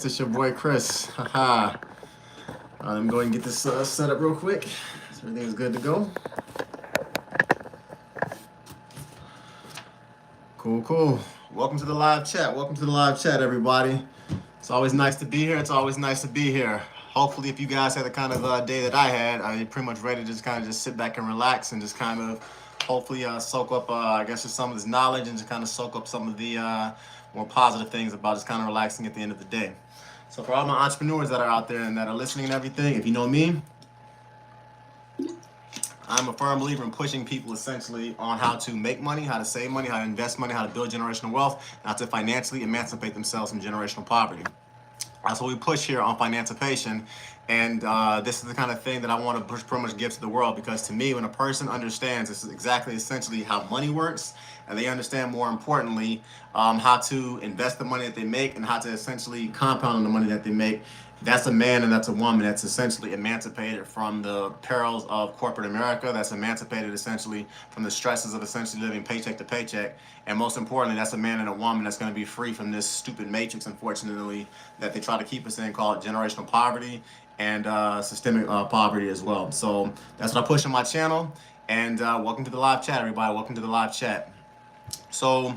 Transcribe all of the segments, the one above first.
It's your boy Chris. Haha. Let me go ahead and get this set up real quick. So everything's good to go. Cool. Welcome to the live chat. Everybody. It's always nice to be here. Hopefully, if you guys had the kind of day that I had, I'm pretty much ready to just kind of just sit back and relax and just kind of hopefully soak up, just some of this knowledge and just kind of soak up some of the more positive things about just kind of relaxing at the end of the day. So for all my entrepreneurs that are out there and that are listening and everything, if you know me, I'm a firm believer in pushing people essentially on how to make money, how to save money, how to invest money, how to build generational wealth, and how to financially emancipate themselves from generational poverty. That's what we push here on Financipation, and this is the kind of thing that I want to push, pretty much give to the world, because to me, when a person understands this is exactly essentially how money works, and they understand more importantly how to invest the money that they make and how to essentially compound on the money that they make, that's a man and that's a woman that's essentially emancipated from the perils of corporate America, that's emancipated essentially from the stresses of essentially living paycheck to paycheck, and most importantly, that's a man and a woman that's going to be free from this stupid matrix, unfortunately, that they try to keep us in, called generational poverty and systemic poverty as well. So that's what I push on my channel, and welcome to the live chat, everybody. Welcome to the live chat. So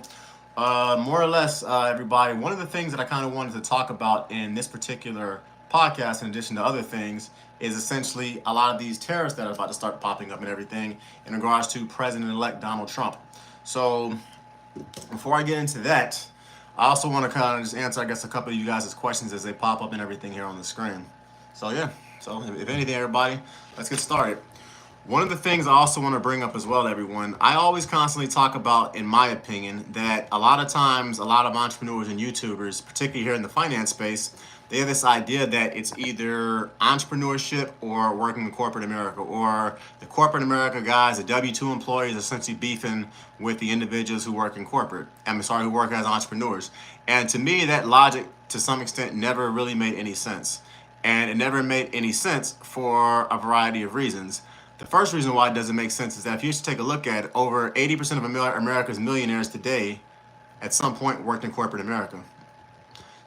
more or less, everybody, one of the things that I kind of wanted to talk about in this particular podcast, in addition to other things, is essentially a lot of these tariffs that are about to start popping up and everything in regards to President-elect Donald Trump. So before I get into that, I also want to kind of just answer, I guess, a couple of you guys' questions as they pop up and everything here on the screen. So yeah, so if anything, everybody, let's get started. One of the things I also want to bring up as well, everyone, I always constantly talk about, in my opinion, that a lot of times, a lot of entrepreneurs and YouTubers, particularly here in the finance space, they have this idea that it's either entrepreneurship or working in corporate America, or the corporate America guys, the W-2 employees, essentially beefing with the individuals who work in corporate. Who work as entrepreneurs. And to me, that logic, to some extent, never really made any sense. And it never made any sense for a variety of reasons. The first reason why it doesn't make sense is that if you just take a look at it, over 80% of America's millionaires today at some point worked in corporate America.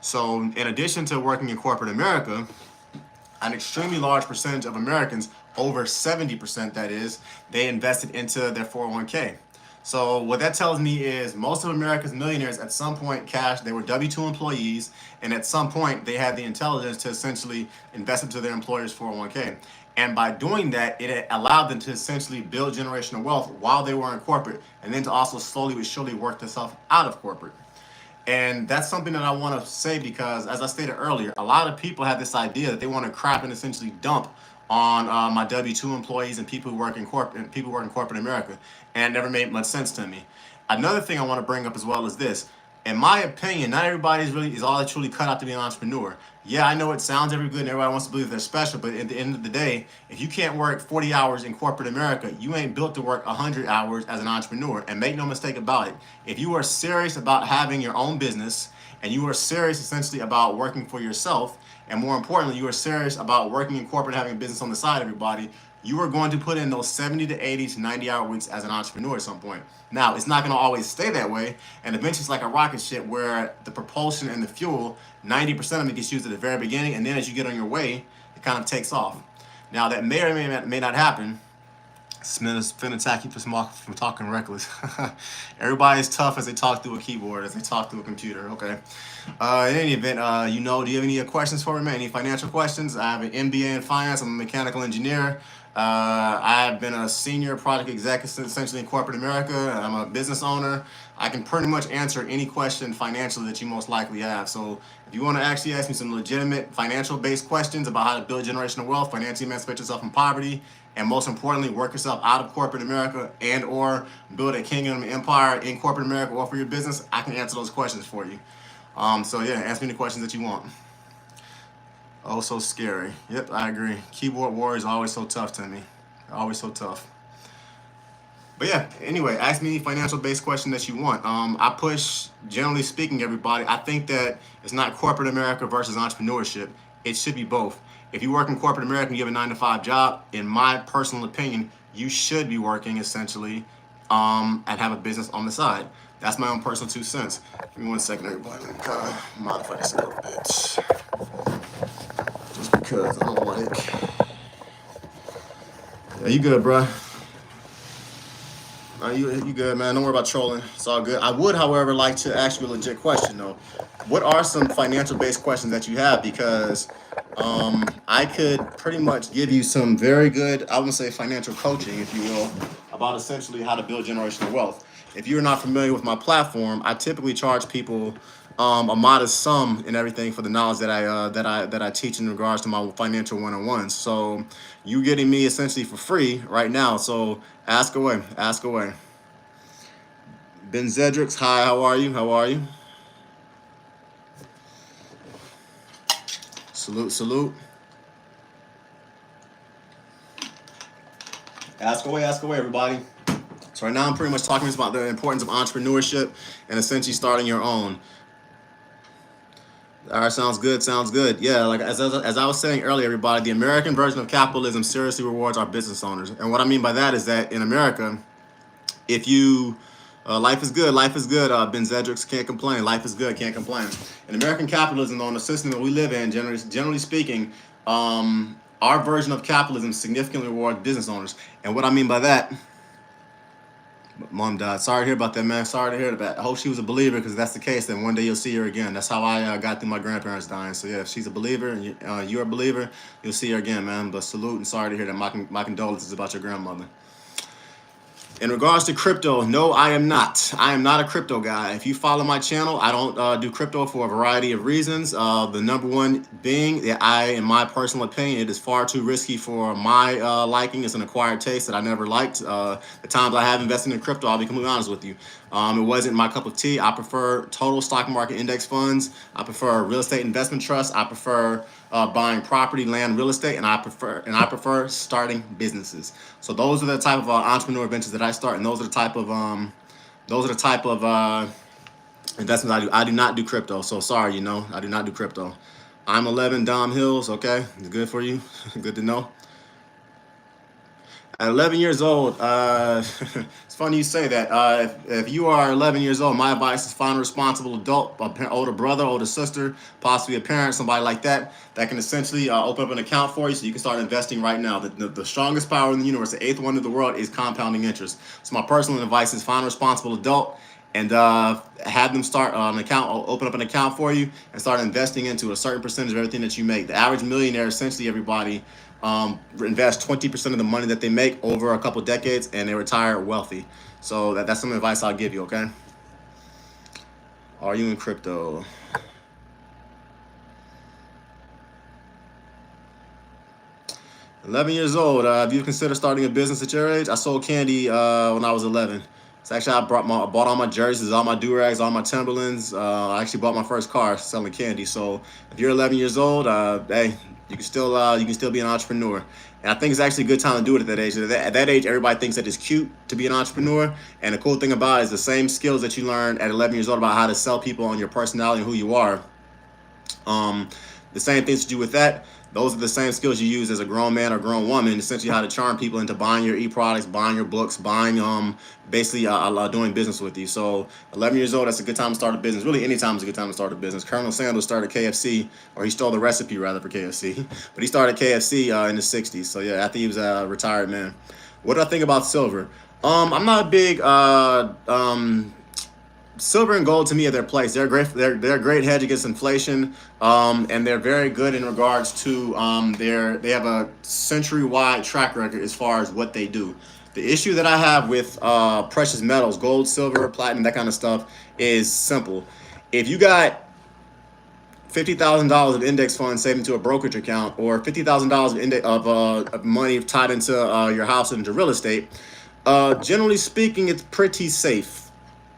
So in addition to working in corporate America, an extremely large percentage of Americans, over 70% that is, they invested into their 401k. So what that tells me is most of America's millionaires at some point they were W-2 employees, and at some point they had the intelligence to essentially invest into their employer's 401k. And by doing that, it allowed them to essentially build generational wealth while they were in corporate, and then to also slowly but surely work themselves out of corporate. And that's something that I want to say because, as I stated earlier, a lot of people have this idea that they want to crap and essentially dump on my W-2 employees and people who work in corporate America, and it never made much sense to me. Another thing I want to bring up as well is this. In my opinion, not everybody is all that truly cut out to be an entrepreneur. Yeah, I know it sounds every good and everybody wants to believe they're special, but at the end of the day, if you can't work 40 hours in corporate America, you ain't built to work 100 hours as an entrepreneur. And make no mistake about it, if you are serious about having your own business, and you are serious essentially about working for yourself, and more importantly, you are serious about working in corporate, having a business on the side, everybody, you are going to put in those 70 to 80 to 90 hour weeks as an entrepreneur at some point. Now, it's not going to always stay that way, and eventually it's like a rocket ship where the propulsion and the fuel, 90% of it gets used at the very beginning, and then as you get on your way, it kind of takes off. Now, that may or may not happen. It's finna attack you from talking reckless. Everybody's tough as they talk through a keyboard, as they talk through a computer. Okay. In any event, do you have any questions for me, man? Any financial questions? I have an MBA in finance. I'm a mechanical engineer. I've been a senior project executive essentially in corporate America. I'm a business owner. I can pretty much answer any question financially that you most likely have. So if you want to actually ask me some legitimate financial-based questions about how to build generational wealth, financially emancipate yourself from poverty, and most importantly, work yourself out of corporate America and or build a kingdom empire in corporate America or for your business, I can answer those questions for you. So yeah, ask me the questions that you want. Oh, so scary. Yep, I agree. Keyboard warriors are always so tough to me. Always so tough. But yeah, anyway, ask me any financial-based question that you want. I push, generally speaking, everybody, I think that it's not corporate America versus entrepreneurship. It should be both. If you work in corporate America and you have a 9-to-5 job, in my personal opinion, you should be working essentially and have a business on the side. That's my own personal 2 cents. Give me 1 second, everybody. Let me kind of modify this a little bit. Just because I don't like. Yeah, you good, bro? You good, man. Don't worry about trolling. It's all good. I would, however, like to ask you a legit question, though. What are some financial-based questions that you have? Because I could pretty much give you some very good, I wouldn't say financial coaching, if you will, about essentially how to build generational wealth. If you're not familiar with my platform, I typically charge people a modest sum and everything for the knowledge that I teach in regards to my financial one-on-ones. So you getting me essentially for free right now. So ask away, ask away. Ben Zedrix, hi, how are you? How are you? Salute, salute. Ask away, everybody. So right now I'm pretty much talking about the importance of entrepreneurship and essentially starting your own. All right, sounds good. Sounds good. Yeah, like as I was saying earlier, everybody, the American version of capitalism seriously rewards our business owners. And what I mean by that is that in America, if you life is good, life is good. Ben Zedrix, can't complain. Life is good, can't complain. In American capitalism, though, in the system that we live in, generally speaking, our version of capitalism significantly rewards business owners. And what I mean by that, mom died. Sorry to hear about that, man. Sorry to hear that. I hope she was a believer, because if that's the case, then one day you'll see her again. That's how I got through my grandparents dying. So yeah, if she's a believer and you're a believer, you'll see her again, man. But salute and sorry to hear that. My condolences about your grandmother. In regards to crypto, no, I am not. I am not a crypto guy. If you follow my channel, I don't do crypto for a variety of reasons. The number one being that in my personal opinion, it is far too risky for my liking. It's an acquired taste that I never liked. The times I have invested in crypto, I'll be completely honest with you. It wasn't my cup of tea. I prefer total stock market index funds. I prefer real estate investment trusts. I prefer buying property, land, real estate, and I prefer starting businesses. So those are the type of entrepreneur ventures that I start, and those are the type of investments I do. I do not do crypto. So sorry, I do not do crypto. I'm 11 Dom Hills. Okay, good for you. Good to know. At 11 years old, it's funny you say that. If you are 11 years old, my advice is find a responsible adult, older brother, older sister, possibly a parent, somebody like that can essentially open up an account for you so you can start investing right now. The strongest power in the universe, the eighth wonder of the world, is compounding interest. So my personal advice is find a responsible adult and have them start an account, open up an account for you, and start investing into a certain percentage of everything that you make. The average millionaire, essentially everybody, invest 20% of the money that they make over a couple decades, and they retire wealthy. So that's some advice I'll give you, okay? Are you in crypto? $11 years old. Have you considered starting a business at your age? I sold candy when I was 11. So actually, I bought all my jerseys, all my do-rags, all my Timberlands. I actually bought my first car selling candy. So if you're 11 years old, hey, you can still be an entrepreneur. And I think it's actually a good time to do it at that age. At that age, everybody thinks that it's cute to be an entrepreneur. And the cool thing about it is the same skills that you learn at 11 years old about how to sell people on your personality and who you are. The same things to do with that. Those are the same skills you use as a grown man or grown woman, essentially how to charm people into buying your e-products, buying your books, buying, basically doing business with you. So 11 years old, that's a good time to start a business. Really, any time is a good time to start a business. Colonel Sanders started KFC, or he stole the recipe rather for KFC, but he started KFC in the 60s. So yeah, after he was a retired man. What do I think about silver? I'm not a big silver and gold to me are their place. They're great. They're a great hedge against inflation, and they're very good in regards to they have a century-wide track record as far as what they do. The issue that I have with precious metals, gold, silver, platinum, that kind of stuff, is simple. If you got $50,000 of index funds saved into a brokerage account, or $50,000 of money tied into your house into real estate, generally speaking, it's pretty safe.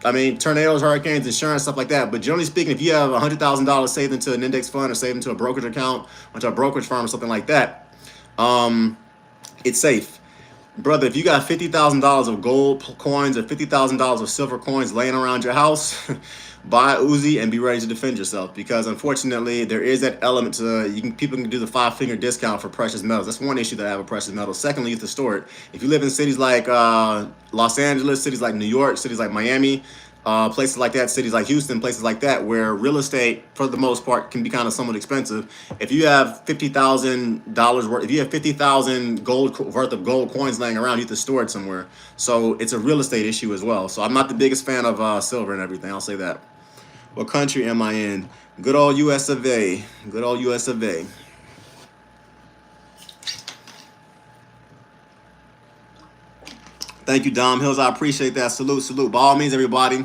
I mean, tornadoes, hurricanes, insurance, stuff like that. But generally speaking, if you have $100,000 saved into an index fund or saved into a brokerage account, or to a brokerage firm or something like that, it's safe. Brother, if you got $50,000 of gold coins or $50,000 of silver coins laying around your house, buy a Uzi and be ready to defend yourself, because unfortunately there is that element to people can do the 5-finger discount for precious metals. That's one issue that I have with precious metals. Secondly, you have to store it. If you live in cities like Los Angeles, cities like New York, cities like Miami, places like that, cities like Houston, places like that, where real estate, for the most part, can be kind of somewhat expensive. If you have $50,000 worth, if you have 50,000 gold worth of gold coins laying around, you have to store it somewhere. So it's a real estate issue as well. So I'm not the biggest fan of silver and everything. I'll say that. What country am I in? Good old US of A. Good old US of A. Thank you, Dom Hills. I appreciate that. Salute, salute. By all means, everybody,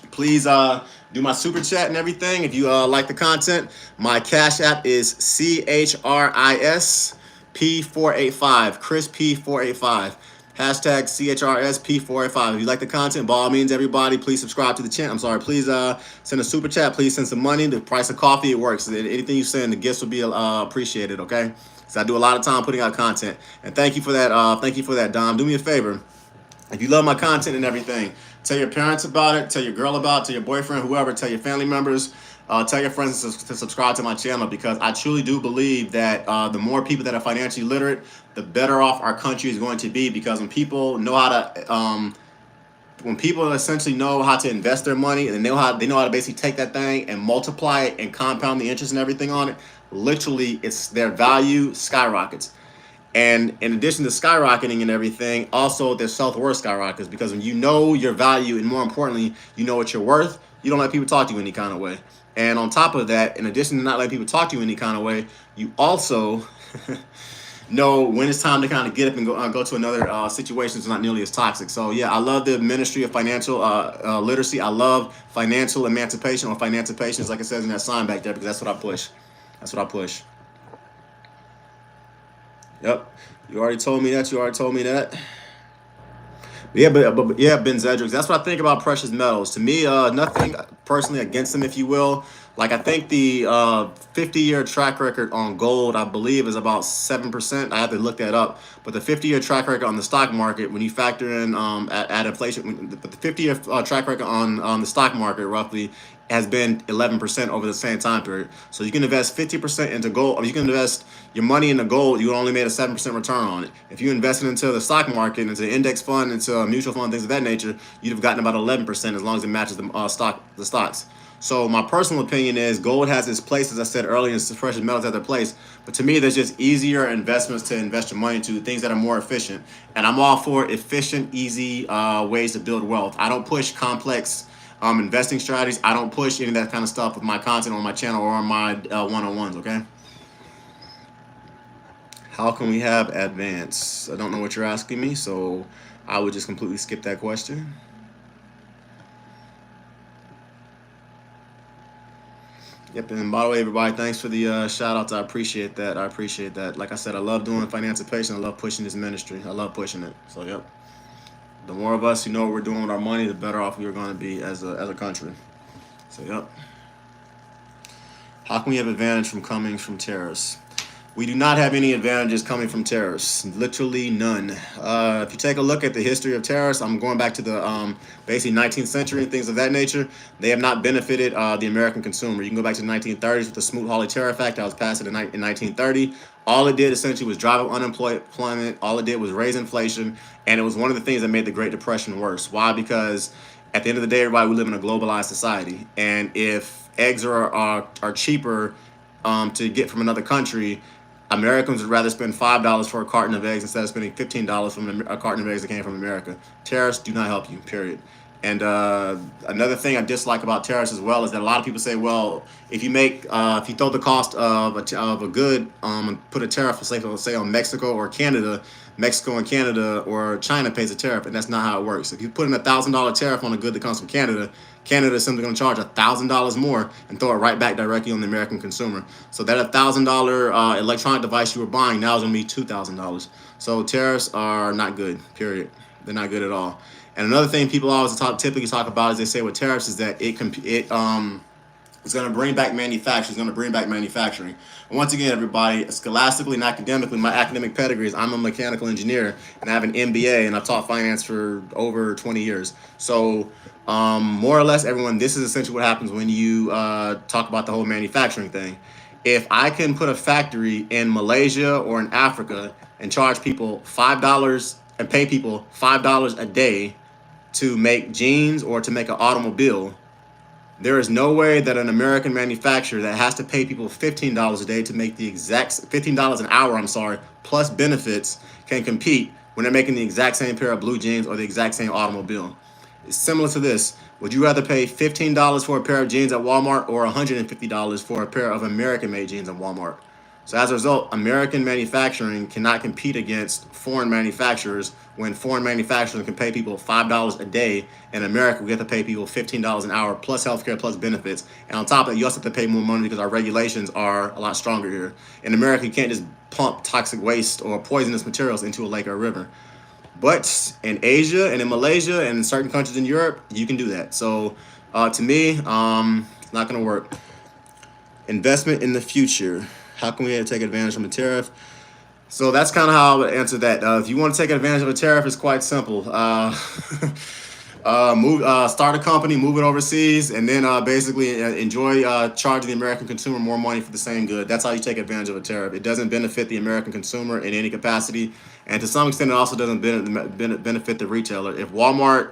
please do my super chat and everything. If you like the content, my Cash App is CHRISP485. Chris P485. Hashtag CHRSP485. If you like the content, by all means, everybody, please subscribe to the channel. I'm sorry, please send a super chat. Please send some money. The price of coffee, it works. Anything you send, the gifts will be appreciated, okay? So I do a lot of time putting out content. And thank you for that. Thank you for that, Dom. Do me a favor. If you love my content and everything, tell your parents about it, tell your girl about it, tell your boyfriend, whoever, tell your family members, tell your friends to subscribe to my channel, because I truly do believe that the more people that are financially literate, the better off our country is going to be, because when people know how to when people essentially know how to invest their money, and they know how to basically take that thing and multiply it and compound the interest and everything on it, literally it's their value skyrockets. And in addition to skyrocketing and everything, also their self-worth skyrockets, because when you know your value, and more importantly, you know what you're worth, you don't let people talk to you any kind of way. And on top of that, in addition to not letting people talk to you any kind of way, you also know when it's time to kind of get up and go to another situation that's not nearly as toxic. So yeah, I love the Ministry of Financial Literacy. I love financial emancipation, or Financipation, like it says in that sign back there, because that's what I push. That's what I push. Yep, you already told me that. You already told me that. Yeah, but yeah, Ben Zedricks. That's what I think about precious metals. To me, nothing personally against them, if you will. Like, I think the 50-year track record on gold, I believe, is about 7%. I have to look that up. But the 50-year track record on the stock market, when you factor in at inflation, but the 50-year track record on the stock market roughly has been 11% over the same time period. So you can invest 50% into gold, or you can invest your money into gold. You only made a 7% return on it. If you invested into the stock market, into the index fund, into a mutual fund, things of that nature, you'd have gotten about 11% as long as it matches the stocks. So my personal opinion is gold has its place, as I said earlier, and precious metals have their place. But to me, there's just easier investments to invest your money into, things that are more efficient. And I'm all for efficient, easy ways to build wealth. I don't push complex investing strategies. I don't push any of that kind of stuff with my content on my channel or on my one-on-ones, okay? How can we have advance? I don't know what you're asking me, so I would just completely skip that question. Yep, and by the way, everybody, thanks for the shout outs. I appreciate that. I appreciate that. Like I said, I love doing Financipation. I love pushing this ministry. I love pushing it. So, yep. The more of us who know what we're doing with our money, the better off we are going to be as a country. So, yep. How can we have advantage from coming from tariffs? We do not have any advantages coming from tariffs. Literally none. If you take a look at the history of tariffs, I'm going back to the basically 19th century and things of that nature. They have not benefited the American consumer. You can go back to the 1930s with the Smoot-Hawley Tariff Act that was passed in 1930. All it did essentially was drive up unemployment. All it did was raise inflation. And it was one of the things that made the Great Depression worse. Why? Because at the end of the day, everybody, we live in a globalized society. And if eggs are cheaper to get from another country, Americans would rather spend $5 for a carton of eggs instead of spending $15 from a carton of eggs that came from America. Tariffs do not help you, period. And another thing I dislike about tariffs as well is that a lot of people say, well, if you throw the cost of a good and put a tariff, say on Mexico or Canada, Mexico and Canada or China pays a tariff, and that's not how it works. If you put in $1,000 tariff on a good that comes from Canada, Canada is simply going to charge $1,000 more and throw it right back directly on the American consumer. So that $1,000 electronic device you were buying now is going to be $2,000. So tariffs are not good, period. They're not good at all. And another thing people always typically talk about is they say with tariffs is that it's going to bring back manufacturing. It's going to bring back manufacturing. And once again, everybody, scholastically and academically, my academic pedigree is I'm a mechanical engineer and I have an MBA and I've taught finance for over 20 years. So more or less, everyone, this is essentially what happens when you talk about the whole manufacturing thing. If I can put a factory in Malaysia or in Africa and charge people $5 and pay people $5 a day to make jeans or to make an automobile, there is no way that an American manufacturer that has to pay people $15 a day to make the exact $15 an hour, plus benefits, can compete when they're making the exact same pair of blue jeans or the exact same automobile. It's similar to this. Would you rather pay $15 for a pair of jeans at Walmart or $150 for a pair of American-made jeans at Walmart? So as a result, American manufacturing cannot compete against foreign manufacturers when foreign manufacturers can pay people $5 a day. In America, we have to pay people $15 an hour plus healthcare plus benefits. And on top of that, you also have to pay more money because our regulations are a lot stronger here. In America, you can't just pump toxic waste or poisonous materials into a lake or a river. But in Asia and in Malaysia and in certain countries in Europe, you can do that. So to me, it's not going to work. Investment in the future. How can we take advantage of a tariff? So that's kind of how I would answer that. If you want to take advantage of a tariff, it's quite simple. Start a company, move it overseas, and then basically enjoy charging the American consumer more money for the same good. That's how you take advantage of a tariff. It doesn't benefit the American consumer in any capacity, and to some extent, it also doesn't benefit the retailer. If Walmart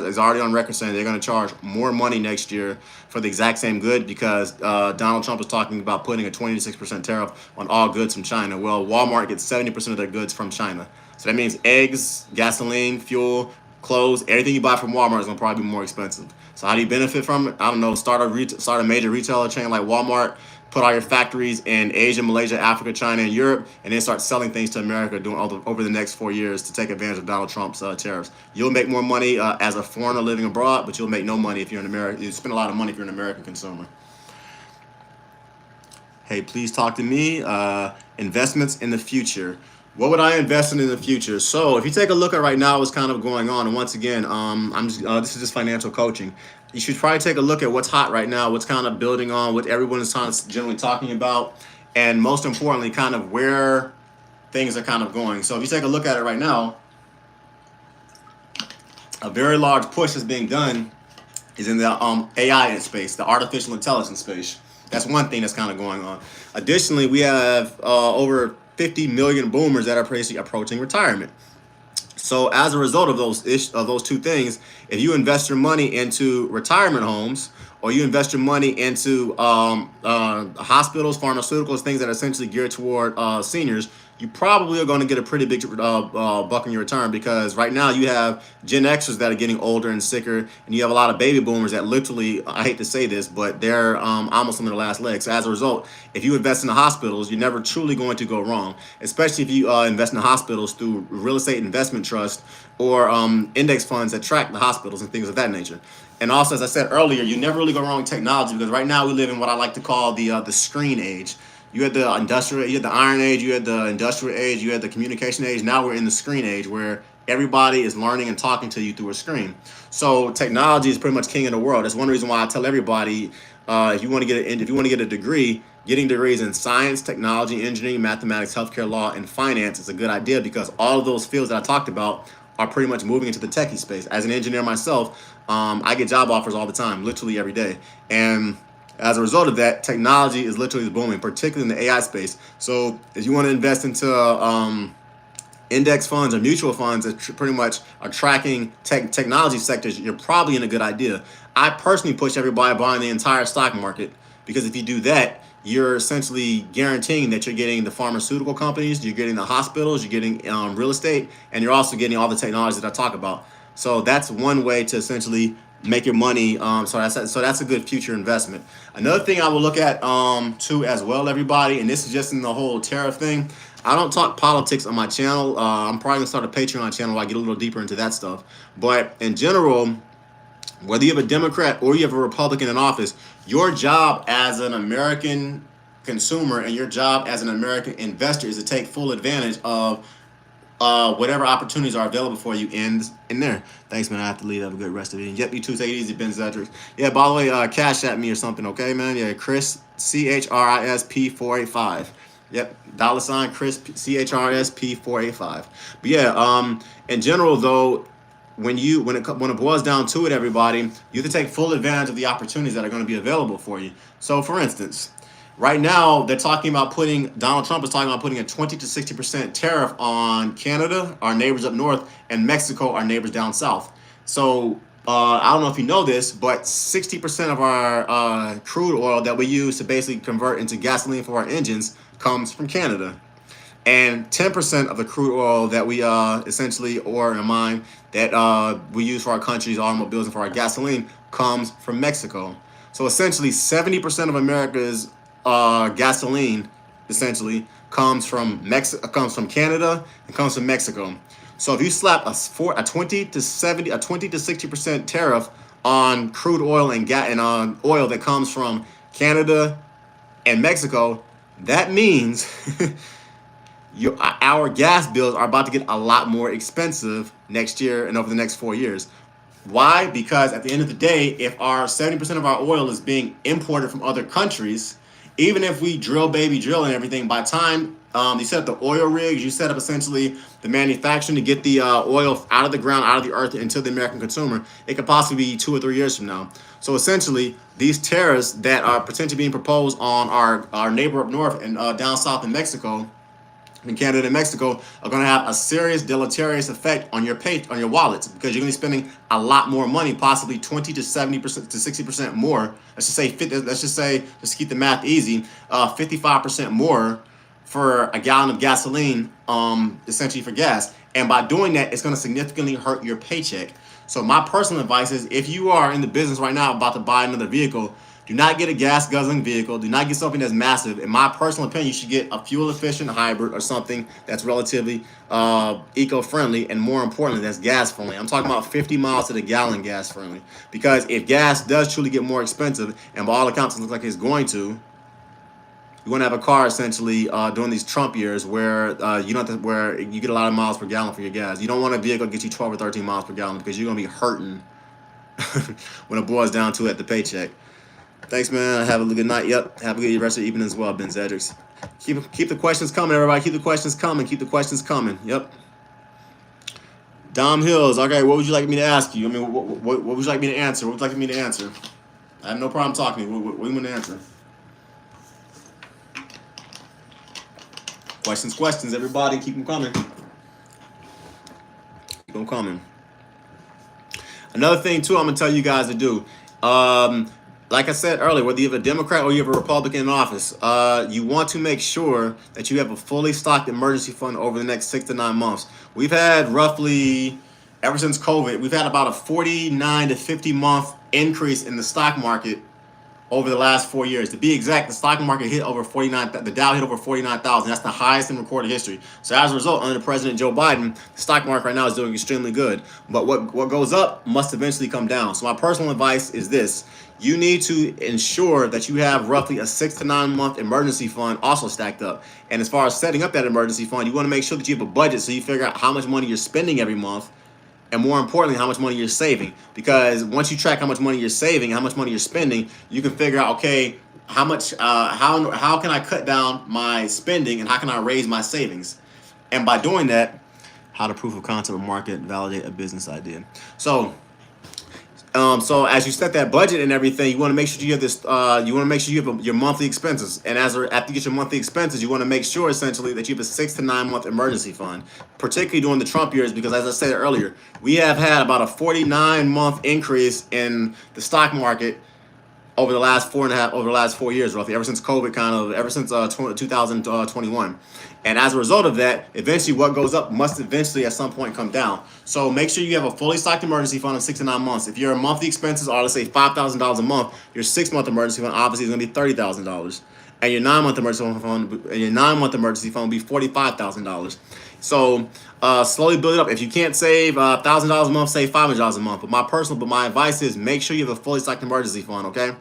is already on record saying they're going to charge more money next year for the exact same good because Donald Trump is talking about putting a 26% tariff on all goods from China. Well, Walmart gets 70% of their goods from China. So that means eggs, gasoline, fuel, clothes, everything you buy from Walmart is going to probably be more expensive. So how do you benefit from it? I don't know. Start a major retailer chain like Walmart. Put all your factories in Asia, Malaysia, Africa, China, and Europe, and then start selling things to America over the next 4 years to take advantage of Donald Trump's tariffs. You'll make more money as a foreigner living abroad, but you'll make no money if you're an American. You spend a lot of money if you're an American consumer. Hey, please talk to me. Investments in the future. What would I invest in the future? So if you take a look at right now what's kind of going on, and once again, this is just financial coaching. You should probably take a look at what's hot right now, what's kind of building on, what everyone is generally talking about, and most importantly, kind of where things are kind of going. So if you take a look at it right now, a very large push that's being done is in the AI space, the artificial intelligence space. That's one thing that's kind of going on. Additionally, we have over 50 million boomers that are basically approaching retirement. So as a result of those two things, if you invest your money into retirement homes or you invest your money into hospitals, pharmaceuticals, things that are essentially geared toward seniors, you probably are going to get a pretty big buck in your return, because right now you have Gen Xers that are getting older and sicker, and you have a lot of baby boomers that literally, I hate to say this, but they're almost on their last legs. So as a result, if you invest in the hospitals, you're never truly going to go wrong, especially if you invest in the hospitals through real estate investment trust or index funds that track the hospitals and things of that nature. And also, as I said earlier, you never really go wrong with technology, because right now we live in what I like to call the screen age. You had the iron age, you had the industrial age, you had the communication age. Now we're in the screen age, where everybody is learning and talking to you through a screen. So technology is pretty much king of the world. That's one reason why I tell everybody, if you want to get a degree, getting degrees in science, technology, engineering, mathematics, healthcare, law, and finance is a good idea, because all of those fields that I talked about are pretty much moving into the techie space. As an engineer myself, I get job offers all the time, literally every day. And as a result of that, technology is literally booming, particularly in the AI space. So if you want to invest into index funds or mutual funds that pretty much are tracking technology sectors, you're probably in a good idea. I personally push everybody buying the entire stock market, because if you do that, you're essentially guaranteeing that you're getting the pharmaceutical companies, you're getting the hospitals, you're getting real estate, and you're also getting all the technology that I talk about. So that's one way to essentially make your money. So that's a good future investment. Another thing I will look at too as well, everybody, and this is just in the whole tariff thing. I don't talk politics on my channel. I'm probably gonna start a Patreon channel where I get a little deeper into that stuff. But in general, whether you have a Democrat or you have a Republican in office, your job as an American consumer and your job as an American investor is to take full advantage of whatever opportunities are available for you in there. Thanks, man. I have to leave. Have a good rest of it. Yep, you too. Take it easy, Ben Zedrick. Yeah, by the way, cash at me or something, okay, man? Yeah, Chris, CHRISP 485. Yep, $ Chris, CHRSP 485. But yeah, in general though, when it boils down to it, everybody, you have to take full advantage of the opportunities that are going to be available for you. So, for instance, right now Donald Trump is talking about putting a 20 to 60% tariff on Canada, our neighbors up north, and Mexico, our neighbors down south. So I don't know if you know this, but 60% of our crude oil that we use to basically convert into gasoline for our engines comes from Canada. And 10% of the crude oil that we essentially ore in a mine that we use for our country's automobiles and for our gasoline comes from Mexico. So essentially 70% of America's gasoline essentially comes from Canada and comes from Mexico. So if you slap a 20 to 60% tariff on crude oil and on oil that comes from Canada and Mexico, that means our gas bills are about to get a lot more expensive next year and over the next 4 years. Why? Because at the end of the day, if our 70% of our oil is being imported from other countries, even if we drill and everything, by the time you set up the oil rigs, you set up essentially the manufacturing to get the oil out of the ground, out of the earth into the American consumer, it could possibly be 2 or 3 years from now. So essentially, these tariffs that are potentially being proposed on our neighbor up north and down south in Mexico, in Canada and Mexico, are going to have a serious deleterious effect on your wallets, because you're going to be spending a lot more money, possibly 20 to 70% to 60% more. Let's just say 50, let's just say, just keep the math easy, 55% more for a gallon of gasoline, essentially for gas. And by doing that, it's going to significantly hurt your paycheck. So my personal advice is, if you are in the business right now about to buy another vehicle, do not get a gas guzzling vehicle. Do not get something that's massive. In my personal opinion, you should get a fuel efficient hybrid or something that's relatively eco-friendly, and more importantly, that's gas friendly. I'm talking about 50 miles to the gallon gas friendly. Because if gas does truly get more expensive, and by all accounts it looks like it's going to, you're going to have a car essentially during these Trump years where you don't have to, where you get a lot of miles per gallon for your gas. You don't want a vehicle to get you 12 or 13 miles per gallon, because you're going to be hurting when it boils down to it at the paycheck. Thanks, man. Have a good night. Yep. Have a good rest of the evening as well, Ben Zedricks. Keep the questions coming, everybody. Keep the questions coming. Keep the questions coming. Yep. Dom Hills. Okay, what would you like me to ask you? I mean, what would you like me to answer? What would you like me to answer? I have no problem talking to you. What do you want to answer? Questions, everybody. Keep them coming. Keep them coming. Another thing, too, I'm going to tell you guys to do. Like I said earlier, whether you have a Democrat or you have a Republican in office, you want to make sure that you have a fully stocked emergency fund over the next 6 to 9 months. We've had roughly, ever since COVID, we've had about a 49 to 50 month increase in the stock market over the last 4 years. To be exact, the stock market hit over 49. The Dow hit over 49,000. That's the highest in recorded history. So as a result, under President Joe Biden, the stock market right now is doing extremely good. But what goes up must eventually come down. So my personal advice is this: you need to ensure that you have roughly a 6 to 9 month emergency fund also stacked up. And as far as setting up that emergency fund, you want to make sure that you have a budget, so you figure out how much money you're spending every month, and more importantly, how much money you're saving. Because once you track how much money you're saving, how much money you're spending, you can figure out, okay, how can I cut down my spending, and how can I raise my savings? And by doing that, how to proof of concept or market validate a business idea. So as you set that budget and everything, you want to make sure you have this. You want to make sure you have your monthly expenses, and after you get your monthly expenses, you want to make sure essentially that you have a 6 to 9 month emergency fund, particularly during the Trump years, because as I said earlier, we have had about a 49-month increase in the stock market over the last 4 years, roughly, ever since COVID, ever since 2021. And as a result of that, eventually what goes up must eventually at some point come down. So make sure you have a fully stocked emergency fund of 6 to 9 months. If your monthly expenses are, let's say, $5,000 a month, your 6-month emergency fund obviously is going to be $30,000. And your 9-month emergency fund will be $45,000. So slowly build it up. If you can't save $1,000 a month, save $500 a month. But my advice is, make sure you have a fully stocked emergency fund, okay?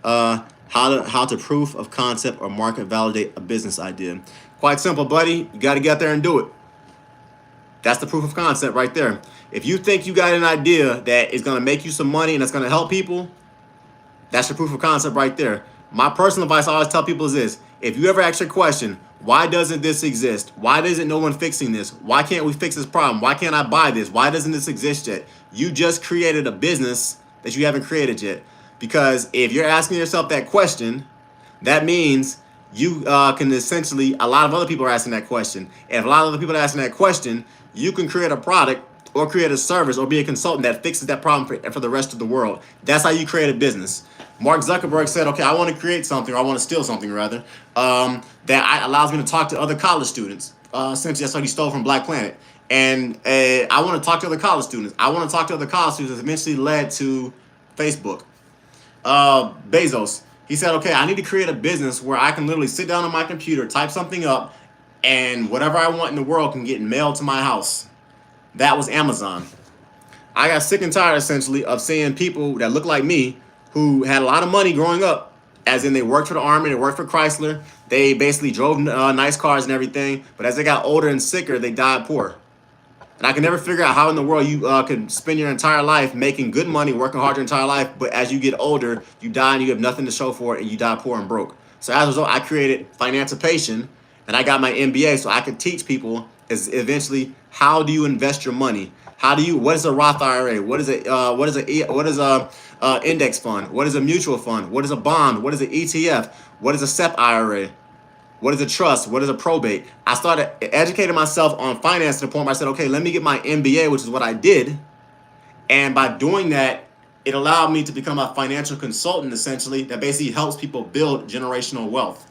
How to proof of concept or market validate a business idea. Quite simple, buddy. You got to get there and do it. That's the proof of concept right there. If you think you got an idea that is going to make you some money and that's going to help people, that's your proof of concept right there. My personal advice I always tell people is this: if you ever ask your question, why doesn't this exist? Why isn't no one fixing this? Why can't we fix this problem? Why can't I buy this? Why doesn't this exist yet? You just created a business that you haven't created yet. Because if you're asking yourself that question, that means you can essentially, a lot of other people are asking that question. And if a lot of other people are asking that question, you can create a product or create a service or be a consultant that fixes that problem for the rest of the world. That's how you create a business. Mark Zuckerberg said, okay, I want to create something, or I want to steal something rather, that allows me to talk to other college students. Essentially, that's what he stole from Black Planet. And I want to talk to other college students. I want to talk to other college students. Eventually led to Facebook. Bezos, he said, okay, I need to create a business where I can literally sit down on my computer, type something up, and whatever I want in the world can get mailed to my house. That was Amazon. I got sick and tired, essentially, of seeing people that look like me who had a lot of money growing up, as in they worked for the Army, they worked for Chrysler, they basically drove nice cars and everything, but as they got older and sicker, they died poor. And I can never figure out how in the world you could spend your entire life making good money, working hard your entire life, but as you get older, you die and you have nothing to show for it, and you die poor and broke. So as a result, I created Financipation, and I got my MBA so I could teach people is eventually how do you invest your money? What is a Roth IRA? What is a index fund? What is a mutual fund? What is a bond? What is an ETF? What is a SEP IRA? What is a trust? What is a probate? I started educating myself on finance to the point where I said, okay, let me get my MBA, which is what I did. And by doing that, it allowed me to become a financial consultant, essentially, that basically helps people build generational wealth.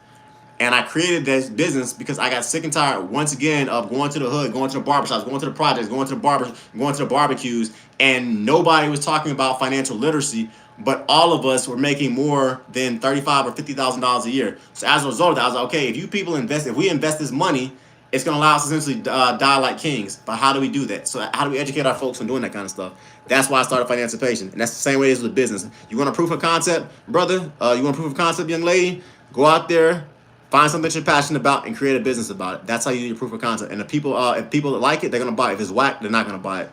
And I created this business because I got sick and tired, once again, of going to the hood, going to the barbershops, going to the projects, going to the barbecues, and nobody was talking about financial literacy, but all of us were making more than $35,000 or $50,000 a year. So as a result of that, I was like, okay, if we invest this money, it's going to allow us to essentially die like kings. But how do we do that? So how do we educate our folks on doing that kind of stuff? That's why I started Financipation. And that's the same way as with business. You want a proof of concept, brother? You want a proof of concept, young lady? Go out there, find something that you're passionate about, and create a business about it. That's how you do your proof of concept. And if people that like it, they're going to buy it. If it's whack, they're not going to buy it.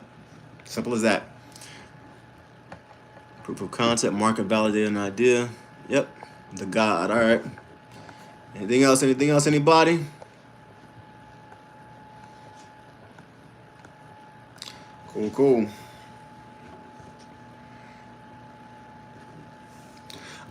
Simple as that. Proof of concept, market validate an idea. Yep. The God. All right. Anything else? Anybody? Cool.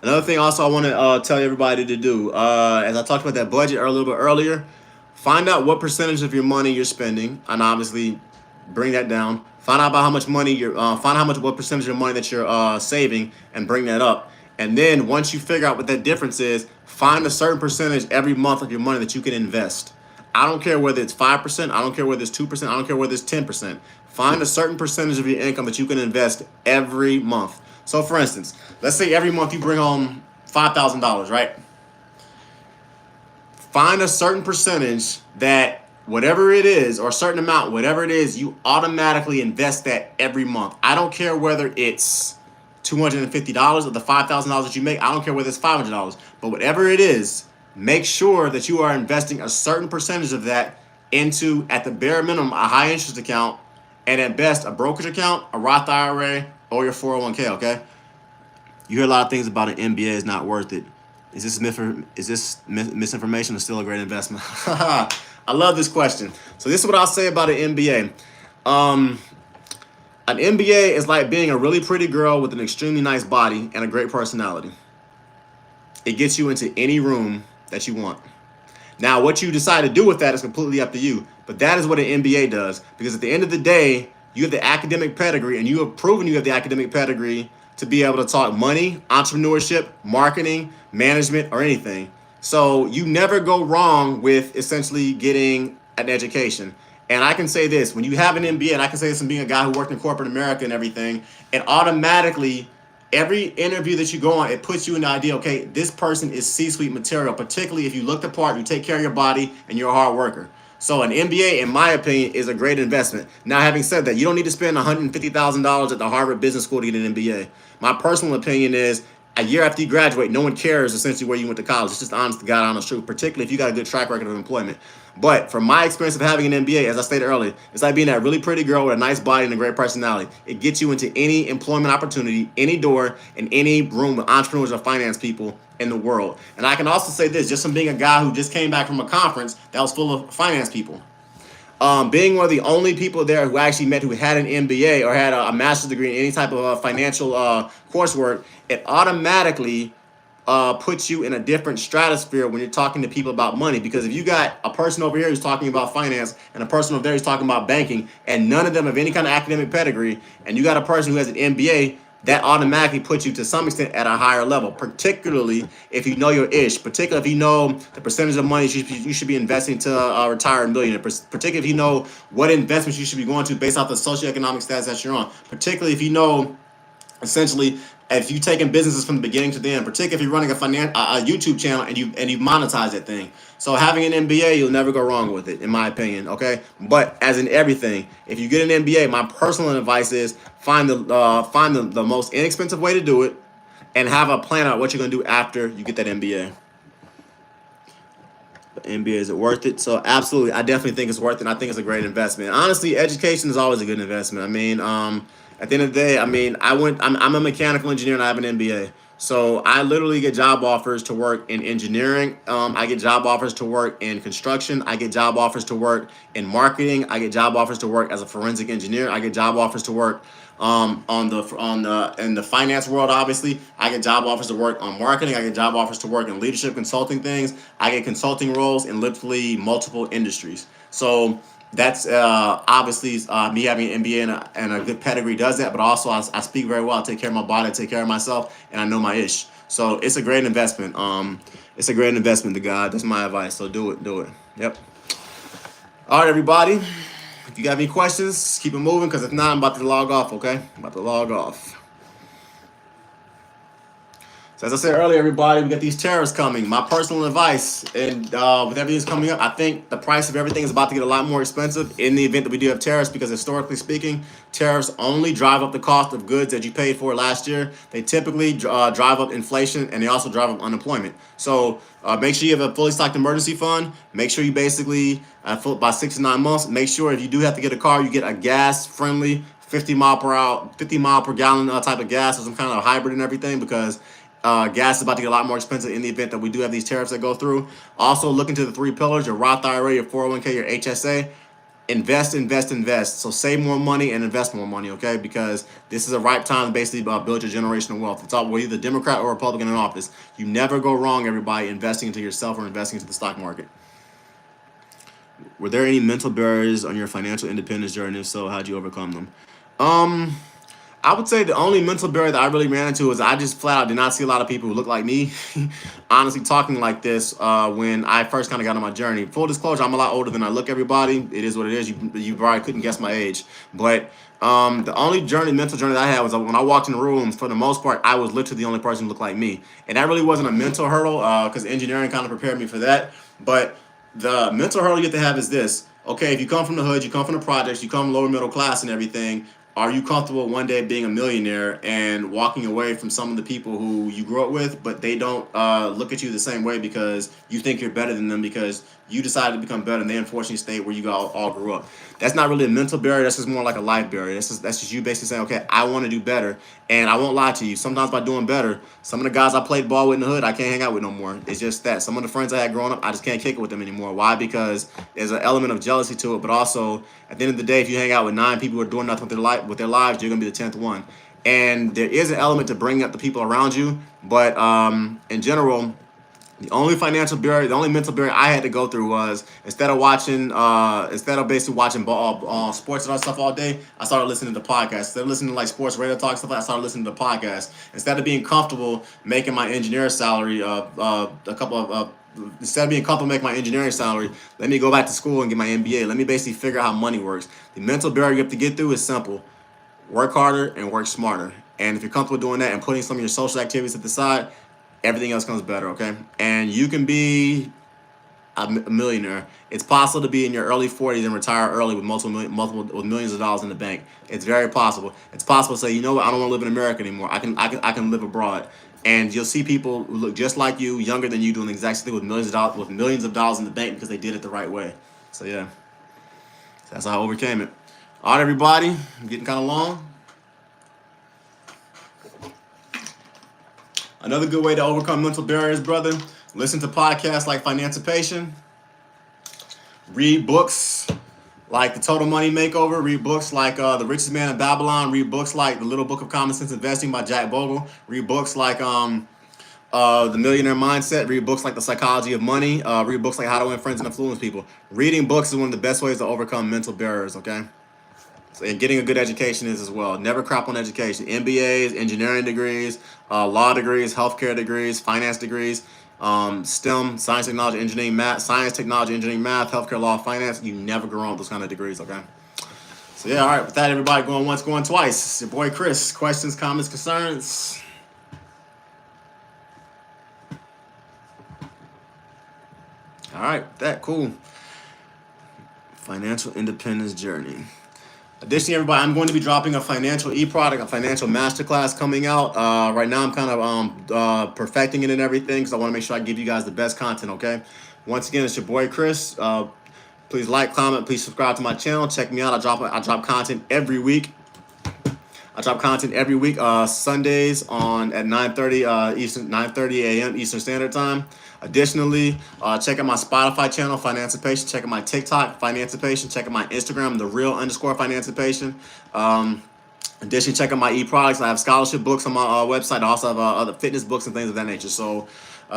Another thing also I want to tell everybody to do, as I talked about that budget a little bit earlier, find out what percentage of your money you're spending, and obviously bring that down. Find out about how much money what percentage of your money that you're saving, and bring that up. And then once you figure out what that difference is, find a certain percentage every month of your money that you can invest. I don't care whether it's 5%, I don't care whether it's 2%, I don't care whether it's 10%. Find a certain percentage of your income that you can invest every month. So for instance, let's say every month you bring home $5,000, right? Find a certain percentage that whatever it is, or a certain amount, whatever it is, you automatically invest that every month. I don't care whether it's $250 of the $5,000 that you make. I don't care whether it's $500, but whatever it is, make sure that you are investing a certain percentage of that into, at the bare minimum, a high interest account, and at best, a brokerage account, a Roth IRA, or your 401k, okay? You hear a lot of things about an MBA is not worth it. Is this misinformation or still a great investment? I love this question. So this is what I'll say about an MBA. An MBA is like being a really pretty girl with an extremely nice body and a great personality. It gets you into any room that you want. Now, what you decide to do with that is completely up to you. But that is what an MBA does. Because at the end of the day, you have the academic pedigree, and you have proven you have the academic pedigree to be able to talk money, entrepreneurship, marketing, management, or anything. So you never go wrong with essentially getting an education. And I can say this, when you have an MBA, and I can say this from being a guy who worked in corporate America and everything, it automatically, every interview that you go on, it puts you in the idea, okay, this person is C-suite material, particularly if you look the part, you take care of your body, and you're a hard worker. So an MBA, in my opinion, is a great investment. Now, having said that, you don't need to spend $150,000 at the Harvard Business School to get an MBA. My personal opinion is, a year after you graduate, no one cares essentially where you went to college. It's just honest to God, honest truth, particularly if you got a good track record of employment. But from my experience of having an MBA, as I stated earlier, it's like being that really pretty girl with a nice body and a great personality. It gets you into any employment opportunity, any door, and any room with entrepreneurs or finance people in the world. And I can also say this, just from being a guy who just came back from a conference that was full of finance people. Being one of the only people there who actually met who had an MBA or had a master's degree in any type of financial coursework, it automatically puts you in a different stratosphere when you're talking to people about money. Because if you got a person over here who's talking about finance and a person over there who's talking about banking, and none of them have any kind of academic pedigree, and you got a person who has an MBA, that automatically puts you to some extent at a higher level, particularly if you know your ish, particularly if you know the percentage of money you should be investing to retire a millionaire, particularly if you know what investments you should be going to based off the socioeconomic status that you're on, particularly if you know essentially if you taking businesses from the beginning to the end, particularly if you're running a YouTube channel and you monetize that thing. So having an MBA, you'll never go wrong with it, in my opinion. Okay, but as in everything, if you get an MBA, my personal advice is find the most inexpensive way to do it, and have a plan out what you're gonna do after you get that MBA. MBA, is it worth it? So absolutely, I definitely think it's worth it. And I think it's a great investment. Honestly, education is always a good investment. I mean, at the end of the day, I mean, I'm a mechanical engineer and I have an MBA. So I literally get job offers to work in engineering. I get job offers to work in construction. I get job offers to work in marketing. I get job offers to work as a forensic engineer. I get job offers to work in the finance world. Obviously, I get job offers to work on marketing. I get job offers to work in leadership consulting things. I get consulting roles in literally multiple industries. So that's obviously me having an MBA and a good pedigree does that, but also I speak very well. I take care of my body, I take care of myself, and I know my ish. So it's a great investment. It's a great investment to God. That's my advice. So do it. Yep. All right, everybody. If you got any questions, keep it moving, because if not, I'm about to log off, okay? I'm about to log off. So as I said earlier, everybody, we got these tariffs coming. My personal advice, and with everything coming up, I think the price of everything is about to get a lot more expensive in the event that we do have tariffs, because historically speaking, tariffs only drive up the cost of goods that you paid for last year. They typically drive up inflation, and they also drive up unemployment. So make sure you have a fully stocked emergency fund. Make sure you basically, by 6 to 9 months, make sure if you do have to get a car, you get a gas-friendly 50 mile per gallon type of gas, or some kind of hybrid and everything, because gas is about to get a lot more expensive in the event that we do have these tariffs that go through. Also, look into the 3 pillars: your Roth IRA, your 401k, your HSA. Invest. So save more money and invest more money, okay? Because this is a ripe time to basically build your generational wealth. It's all, whether you're Democrat or Republican in office. You never go wrong, everybody, investing into yourself or investing into the stock market. Were there any mental barriers on your financial independence journey? If so, how'd you overcome them? I would say the only mental barrier that I really ran into is I just flat out did not see a lot of people who look like me, honestly, talking like this when I first kind of got on my journey. Full disclosure, I'm a lot older than I look, everybody. It is what it is. You probably couldn't guess my age. But the only mental journey that I had was when I walked in the rooms, for the most part, I was literally the only person who looked like me. And that really wasn't a mental hurdle because engineering kind of prepared me for that. But the mental hurdle you have to have is this. Okay, if you come from the hood, you come from the projects, you come lower middle class and everything, are you comfortable one day being a millionaire and walking away from some of the people who you grew up with, but they don't look at you the same way because you think you're better than them because you decided to become better and they unfortunately stayed where you all grew up? That's not really a mental barrier. That's just more like a life barrier. That's just you basically saying, okay, I want to do better. And I won't lie to you. Sometimes by doing better, some of the guys I played ball with in the hood, I can't hang out with no more. It's just that. Some of the friends I had growing up, I just can't kick it with them anymore. Why? Because there's an element of jealousy to it, but also at the end of the day, if you hang out with 9 people who are doing nothing with their lives, you're going to be the 10th one. And there is an element to bringing up the people around you. But in general, the only financial barrier, the only mental barrier I had to go through was instead of basically watching ball, sports and other stuff all day, I started listening to podcasts. Instead of listening to like sports radio talk stuff, I started listening to podcasts. Instead of being comfortable making my engineer salary, instead of being comfortable making my engineering salary, let me go back to school and get my MBA. Let me basically figure out how money works. The mental barrier you have to get through is simple: work harder and work smarter. And if you're comfortable doing that and putting some of your social activities at the side, everything else comes better, okay? And you can be a millionaire. It's possible to be in your early 40s and retire early with with millions of dollars in the bank. It's very possible. It's possible to say, you know what, I don't want to live in America anymore. I can live abroad. And you'll see people who look just like you, younger than you, doing the exact same thing with millions of dollars in the bank because they did it the right way. So yeah, that's how I overcame it. All right, everybody, I'm getting kind of long. Another good way to overcome mental barriers, brother, listen to podcasts like Financipation. Read books like The Total Money Makeover. Read books like The Richest Man in Babylon. Read books like The Little Book of Common Sense Investing by Jack Bogle. Read books like The Millionaire Mindset. Read books like The Psychology of Money. Read books like How to Win Friends and Influence People. Reading books is one of the best ways to overcome mental barriers, okay? So, and getting a good education is as well. Never crap on education. MBAs, engineering degrees, law degrees, healthcare degrees, finance degrees, STEM, science, technology, engineering, math, healthcare, law, finance. You never go wrong with those kind of degrees, okay? So yeah, all right. With that, everybody, going once, going twice. It's your boy Chris. Questions, comments, concerns? All right, that cool. Financial independence journey. Additionally, everybody, I'm going to be dropping a financial e-product, a financial masterclass coming out. Right now, I'm kind of perfecting it and everything because I want to make sure I give you guys the best content, okay? Once again, it's your boy Chris. Please like, comment, please subscribe to my channel. Check me out. I drop content every week. Sundays at 9:30 a.m. Eastern Standard Time. Additionally, check out my Spotify channel, Financipation. Check out my TikTok, Financipation. Check out my Instagram, _Financipation. Additionally, check out my e-products. I have scholarship books on my website. I also have other fitness books and things of that nature. So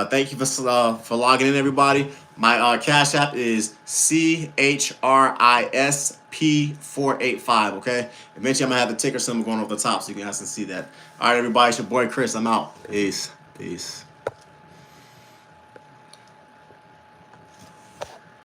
thank you for logging in, everybody. My Cash App is CHRISP485, okay? Eventually, I'm going to have the ticker symbol going over the top so you guys can see that. All right, everybody, it's your boy Chris. I'm out. Peace.